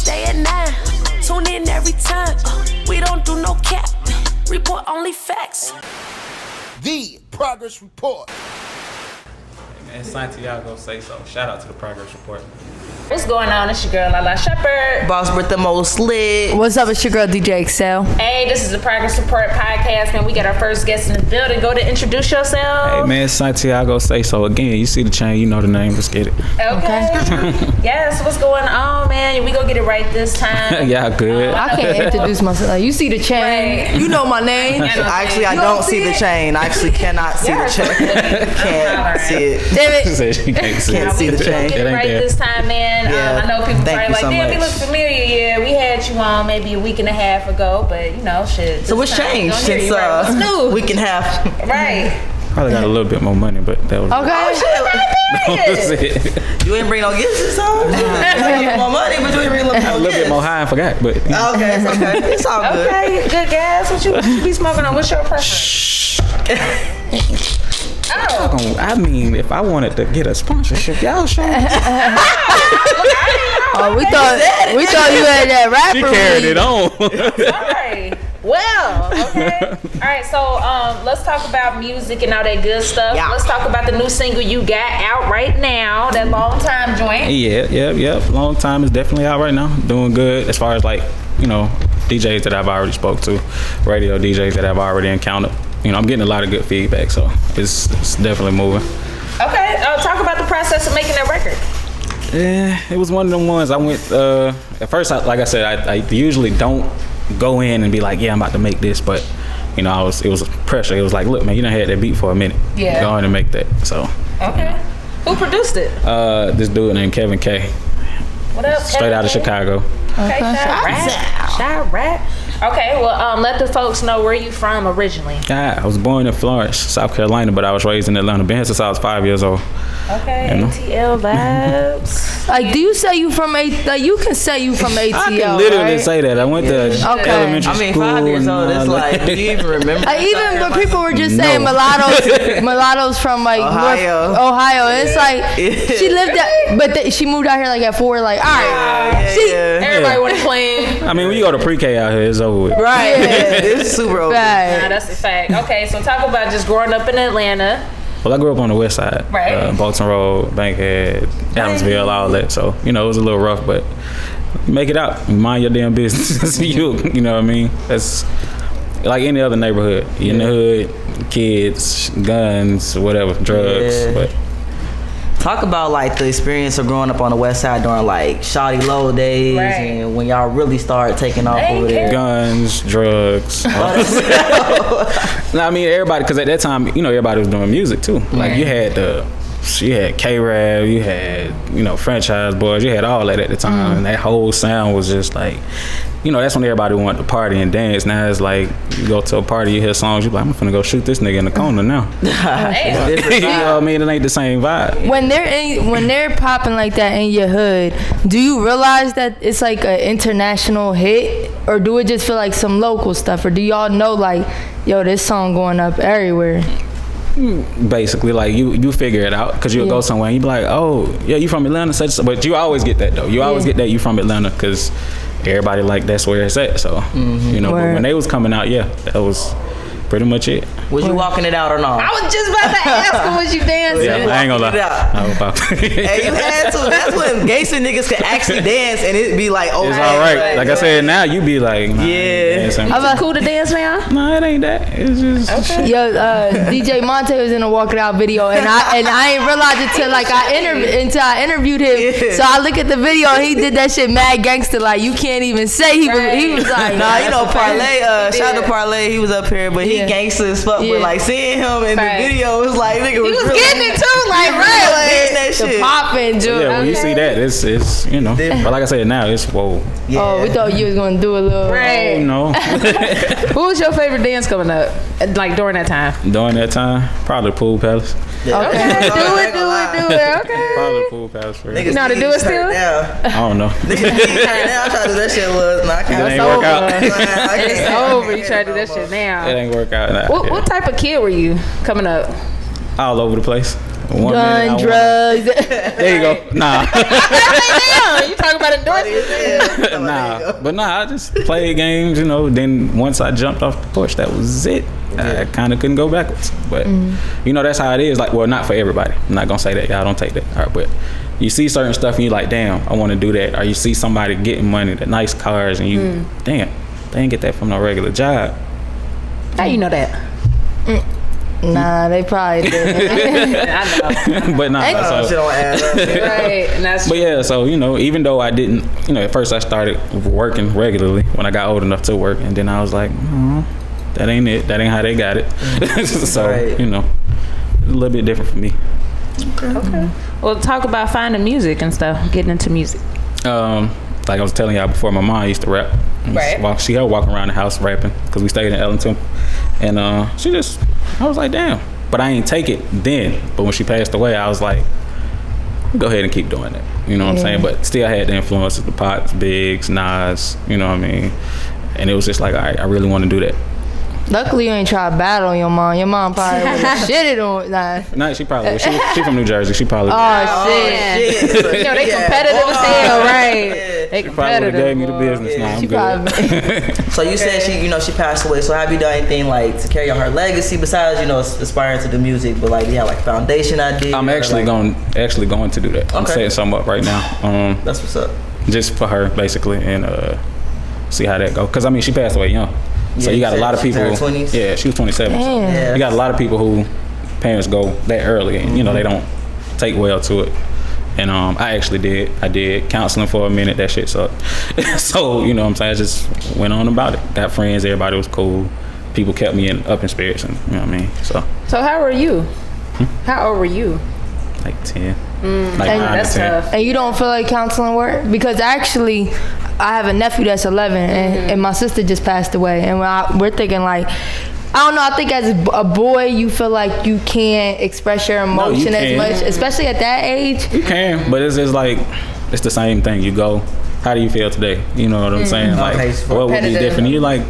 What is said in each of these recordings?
Wednesday at 9. Tune in every time. We don't do no cap. Report only facts. The Progress Report. Hey man, Santiago SaySo. Shout out to the Progress Report. What's going on? It's your girl Lala Shepherd. Boss with the most lit. What's up? It's your girl DJ Excel. Hey, this is the Progress Report podcast, man. We got our first guest in the building. Go to introduce yourself. Hey man, Santiago SaySo. Again, you see the chain, you know the name. Let's get it. Okay. Yes, what's going on, man? We gonna get it right this time. Yeah, good. I can't introduce myself. Like, you see the chain. Right. You know my name. Actually, I don't see the chain. I actually cannot see the chain. Can't see it. Damn it. She said she can't see Can't see the chain. Get it right this time, man. Yeah. I know people Thank probably you like, so damn, much. you look familiar. Yeah, we had you on maybe a week and a half ago, but you know, shit. So what's changed since what's new? week and a half? Right. Probably got a little bit more money, but that was Okay. That was it. You ain't bring no gifts this time? You ain't more money, but you ain't bring A little bit gifts. more high, I forgot, but Okay, it's okay. It's all good. Okay, good guys. What you be smoking on? What's your preference? Oh. I mean, if I wanted to get a sponsorship, y'all show. Oh, we thought you had that rapper. She carried it on. Sorry. Well, okay. All right, so let's talk about music and all that good stuff. Yeah. Let's talk about the new single you got out right now, that Long Time joint. Yeah. Long Time is definitely out right now. Doing good as far as like, you know, DJs that I've already spoke to, radio DJs that I've already encountered. You know, I'm getting a lot of good feedback, so it's definitely moving. Okay, talk about the process of making that record. Yeah, it was one of them ones I went, at first, like I said, I usually don't go in and be like, yeah, I'm about to make this, but, you know, it was pressure. It was like, look, man, you done had that beat for a minute. Yeah. Go in and make that, so. Okay. Who produced it? This dude named Kevin K. What up, Straight out of Chicago. Okay, Shot. Okay, well, let the folks know where you from originally. Yeah, I was born in Florence, South Carolina, but I was raised in Atlanta. Been here since I was 5 years old. Okay, You know? ATL vibes. Like, do you say you from Like, you can say you from ATL, I can literally right? say that. I went to elementary I mean, school. 5 years old, and it's all like, that. do you even remember? Even but people were just No. saying mulattoes from like Ohio. North Ohio. And it's like she lived at, but she moved out here like at 4. Like, all right, Everybody want to play. I mean, when you go to pre-K out here, it's over with. Right. It's super old. Right. Nah, that's a fact. Okay, so talk about just growing up in Atlanta. Well, I grew up on the west side. Right. Bolton Road, Bankhead, Adamsville, all that. So, you know, it was a little rough, but you make it out. You mind your damn business. you know what I mean? That's like any other neighborhood. You in the hood, kids, guns, whatever, drugs. Yeah. But Talk about like the experience of growing up on the west side during like Shawty Lo days and when y'all really started taking off over there. guns, drugs. No, I mean everybody, because at that time, you know, everybody was doing music too. Like you had K-Rab, you had, you know, Franchize Boyz, you had all that at the time, and that whole sound was just like, you know, that's when everybody wanted to party and dance. Now it's like you go to a party, you hear songs, you be like, I'm finna go shoot this nigga in the corner now. You know what I mean? It ain't the same vibe. when they're popping like that in your hood, do you realize that it's like an international hit, or do it just feel like some local stuff, or do y'all know like, yo, this song going up everywhere? Basically, like you figure it out, because you'll go somewhere and you be like, oh yeah, you from Atlanta, such. But you always get that though. You always get that you from Atlanta, because everybody like that's where it's at. So you know, but when they was coming out, yeah, that was pretty much it. Was you walking it out or not? I was just about to ask him, was you dancing? Yeah, I ain't gonna lie. I was about to. Hey, you had to. That's when gangster niggas could actually dance and it'd be like, oh, It's all right. Like I said, now you be like, nah, Is it cool to dance now? No, it ain't that. It's just shit. Yo, DJ Monte was in a Walk It Out video, and I ain't realized it till like I interviewed him. Yeah. So I look at the video, and he did that shit mad gangster, like you can't even say he was like, nah, you know, Parlay, shout out to Parlay, he was up here, but he gangster as fuck. But like seeing him in the video, it was like, nigga was really getting it too, like getting that shit. popping, dude. Yeah, when you see that, it's you know. But like I said, now it's whoa. Yeah. Oh, we thought you was gonna do a little. Right. Oh no. Who was your favorite dance coming up, like during that time? During that time, probably Pool Palace. Yeah. Okay, do it. Okay. Probably Pool Palace for real. Niggas You know how to do it still? I don't know. Now I try to do that shit was I It can't. ain't work out. It's over. You try to do that shit now. It ain't work out. Nah, What type of kid were you coming up? All over the place. Gun, drugs. There you go. Nah. Damn, you talking about endorsements? Nah. I just played games, you know. Then once I jumped off the porch, that was it. I kind of couldn't go backwards. But you know, that's how it is. Like, well, not for everybody. I'm not gonna say that. Y'all don't take that. All right, but you see certain stuff and you're like, damn, I want to do that. Or you see somebody getting money, the nice cars, and you, damn, they ain't get that from no regular job. How you know that? Nah, they probably did. I know. But nah, Shit don't add up. Right, and that's but yeah, so you know, even though I didn't, you know, at first I started working regularly when I got old enough to work, and then I was like, that ain't it. That ain't how they got it. So you know, a little bit different for me. okay. Well, talk about finding music and stuff, getting into music. Like I was telling y'all before, my mom used to rap. Right. She had walking around the house rapping because we stayed in Ellington, and I was like, damn. But I ain't take it then. But when she passed away, I was like, go ahead and keep doing it. You know what I'm saying? But still had the influences, the Pots, Biggs, Nas. You know what I mean? And it was just like, all right, I really want to do that. Luckily, you ain't try to battle your mom. Your mom probably would have shitted on. Nah, She probably would. She from New Jersey. She probably would. Oh, shit. You know, they competitive as hell, right? They She probably would have competitive. gave me the business. Nah, I'm She good. probably. So you said she passed away. So have you done anything like to carry on her legacy besides aspiring to do music? But like, do you have like foundation idea? I'm actually going to do that. I'm setting something up right now. That's what's up. Just for her, basically, and see how that go. Because I mean, she passed away young. So you got a lot of people. She's in her 20s? Yeah, she was 27. So Damn. you got a lot of people who parents go that early, and you know they don't take well to it. And I actually did. I did counseling for a minute. That shit sucked. So you know what I'm saying, I just went on about it. Got friends. Everybody was cool. People kept me up in spirits, and you know what I mean. So how were you? How old were you? like 10. Like 9 That's to 10. tough. And you don't feel like counseling work? Because actually, I have a nephew that's 11, and my sister just passed away. And we're thinking like, I don't know, I think as a boy, you feel like you can't express your emotion as much, especially at that age. You can, but it's just like, it's the same thing. You go, how do you feel today? You know what I'm saying? Like, what would be different? And you're like,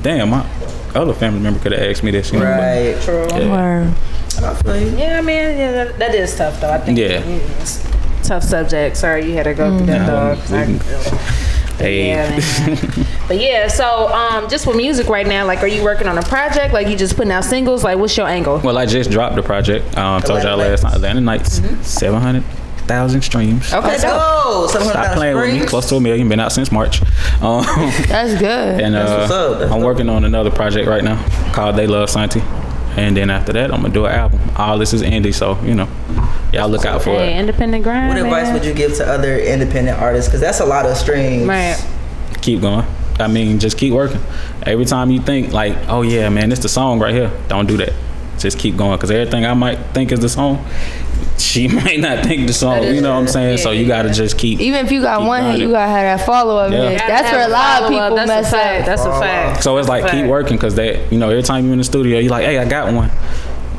damn, my other family member could have asked me this. You know? Right. True. Yeah. I feel you. Yeah, I mean, yeah, that is tough though. I think. Yeah. It's a tough subject. Sorry, you had to go through that, dog. Hey. Yeah, man. But yeah, so just with music right now, like, are you working on a project? Like, you just putting out singles? Like, what's your angle? Well, I just dropped the project. Told y'all last night, Atlanta Nights, 700,000 streams. Okay, Let's go. Stop playing with me. Close to 1 million. Been out since March. That's good. And That's what's up. I'm working on another project right now called They Love Santi. And then after that, I'm gonna do an album. All this is indie, so you know, y'all look out for it. Independent grind. What advice would you give to other independent artists? Because that's a lot of streams. Right. Keep going. I mean, just keep working. Every time you think like, oh yeah, man, it's the song right here. Don't do that. Just keep going, because everything I might think is the song, she might not think the song. You know what I'm saying? So you gotta just keep. Even if you got one hit, you gotta have that follow up. Yeah. That's where a lot of people mess up. That's a fact. So it's like keep working, because that, you know, every time you're in the studio, you're like, hey, I got one.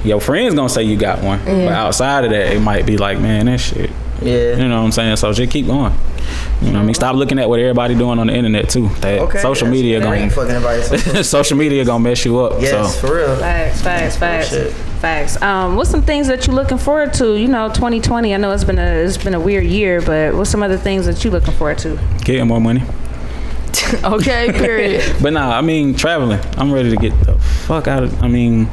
Your friends gonna say you got one, but outside of that, it might be like, man, that shit. Yeah. You know what I'm saying? So just keep going. You know what I mean? Stop looking at what everybody doing on the internet too. That social media gonna social media gonna mess you up. Yes, so. for real. Facts. What's some things that you looking forward to? You know, 2020. I know it's been a weird year, but what's some other things that you looking forward to? Getting more money. Okay, period. But nah, I mean, traveling. I'm ready to get the fuck out of. I mean,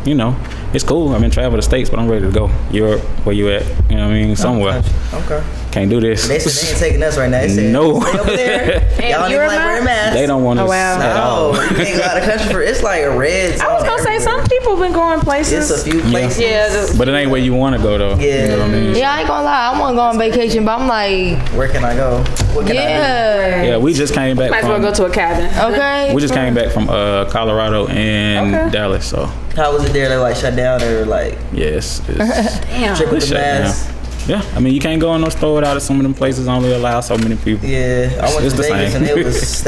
you know, it's cool. I've been traveling the States, but I'm ready to go Europe. Where you at? You know what I mean? Somewhere. Okay. Can't do this. They said they ain't taking us right now. They said, no. stay over there. Y'all don't even like wearing masks. They don't want us at all. No, you can't go out of the country for. It's like a red zone. I was gonna say some people been going places. It's a few places. Yeah. But it ain't where you want to go though. Yeah. You know what I mean? Yeah, I ain't gonna lie. I want to go on vacation, but I'm like, Where can I go? What can I Yeah, we just came back Might as from. well go to a cabin. okay. We just came back from Colorado and Dallas. So do? How was it there? They like shut down or like yes, it's Damn. trick with the shut down. mask? Yeah, I mean, you can't go in no store without it. Some of them places only allow so many people. Yeah, I went It's to the Vegas same. and they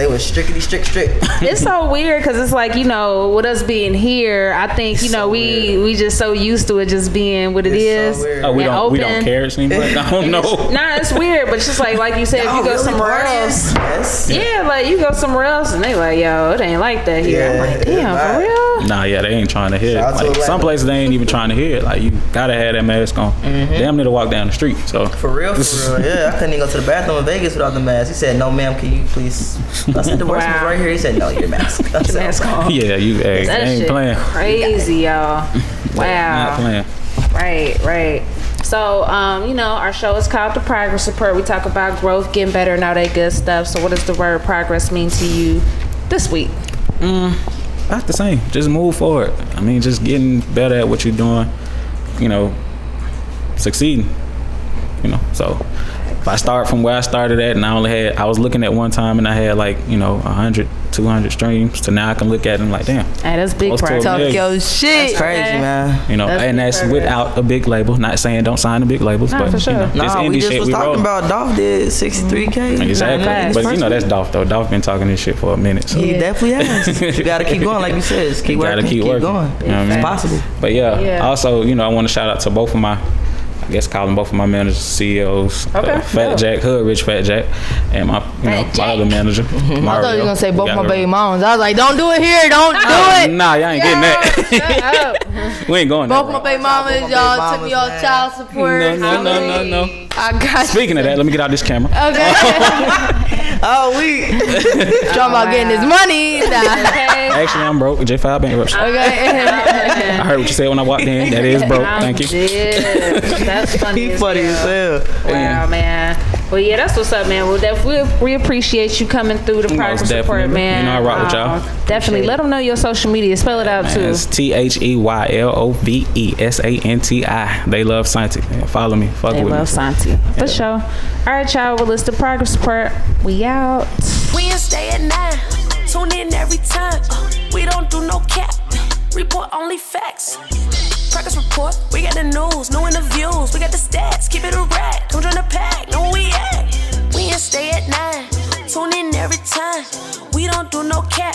was strict. It's so weird because it's like, you know, with us being here, I think, you know, we just so used to it just being what it is. So weird. Oh, we and don't care. It seems like I don't know. Nah, it's weird, but it's just like you said, if you go somewhere else, else. Yeah, like you go somewhere else and they like, yo, it ain't like that here. I'm like, damn, for real? Nah, yeah, they ain't trying to hear it. Shout out to Like, Atlanta. some places they ain't even trying to hear it. Like, you gotta have that mask on. Damn near to walk down the street. So For real. Yeah, I couldn't even go to the bathroom in Vegas without the mask. He said, "No, ma'am, can you please?" I said, "The worst Wow. right here." He said, "No, your mask." I said, Mask on. yeah, you hey, That they ain't shit playing. crazy, y'all. Not Wow. playing. Right. So, you know, our show is called The Progress Report. We talk about growth, getting better, and all that good stuff. So what does the word progress mean to you this week? That's the same. Just move forward. I mean, just getting better at what you're doing. You know, succeeding. You know, so if I start from where I started at, and I was looking at one time and I had like, you know, 100, 200 streams, to now I can look at them like, damn. Hey, that's big Close to a progress. Talk million. your shit. It's crazy, man. You know, That's and big that's progress. without a big label. Not saying don't sign the big labels, Nah, but for sure. you know, this Nah, we indie just shit was we talking roll. about Dolph did 63K. Exactly. Facts. But you know, that's Dolph though. Dolph been talking this shit for a minute. So. He definitely has. You gotta keep going, like you said. Just keep You gotta working. keep working. going. You know what I mean? It's possible. But yeah, Yeah. also, you know, I want to shout out to both of my, I guess calling both of my managers CEOs, Okay, Fat dope. Jack, Hood Rich Fat Jack, and my, you know, my other manager. I thought you Mario. was gonna say both Got my her- baby moms. I was like, don't do it here. Don't do it. Nah, y'all ain't getting that. Shut up. We ain't going Both there. my baby mamas, Both my y'all baby took me off mamas, child support. No. I got Speaking of that, let me get out this camera. Okay. Oh, we. Talking about getting this money. Nah. Okay. Actually, I'm broke. J5 bankruptcy. Okay. I heard what you said when I walked in. That is broke. Thank you. Yeah, that's funny. He funny as hell. Wow, man. Well, yeah, that's what's up, man. Well, we appreciate you coming through the Progress Report, definitely. man. You know I rock with y'all. Definitely. Let them know your social media. Spell it out, too. It's THEYLOVESANTI. They love Santi. Man, follow me. Fuck They with love me. Santi. For sure. All right, y'all. Well, it's the Progress Report. We out. Wednesday at 9. Tune in every time. We don't do no cap. Report only facts. Progress Report. We got the news, no interviews. We got the stats. Keep it a rack. Come join the pack. Know where we at. Wednesday at 9. Tune in every time. We don't do no cap.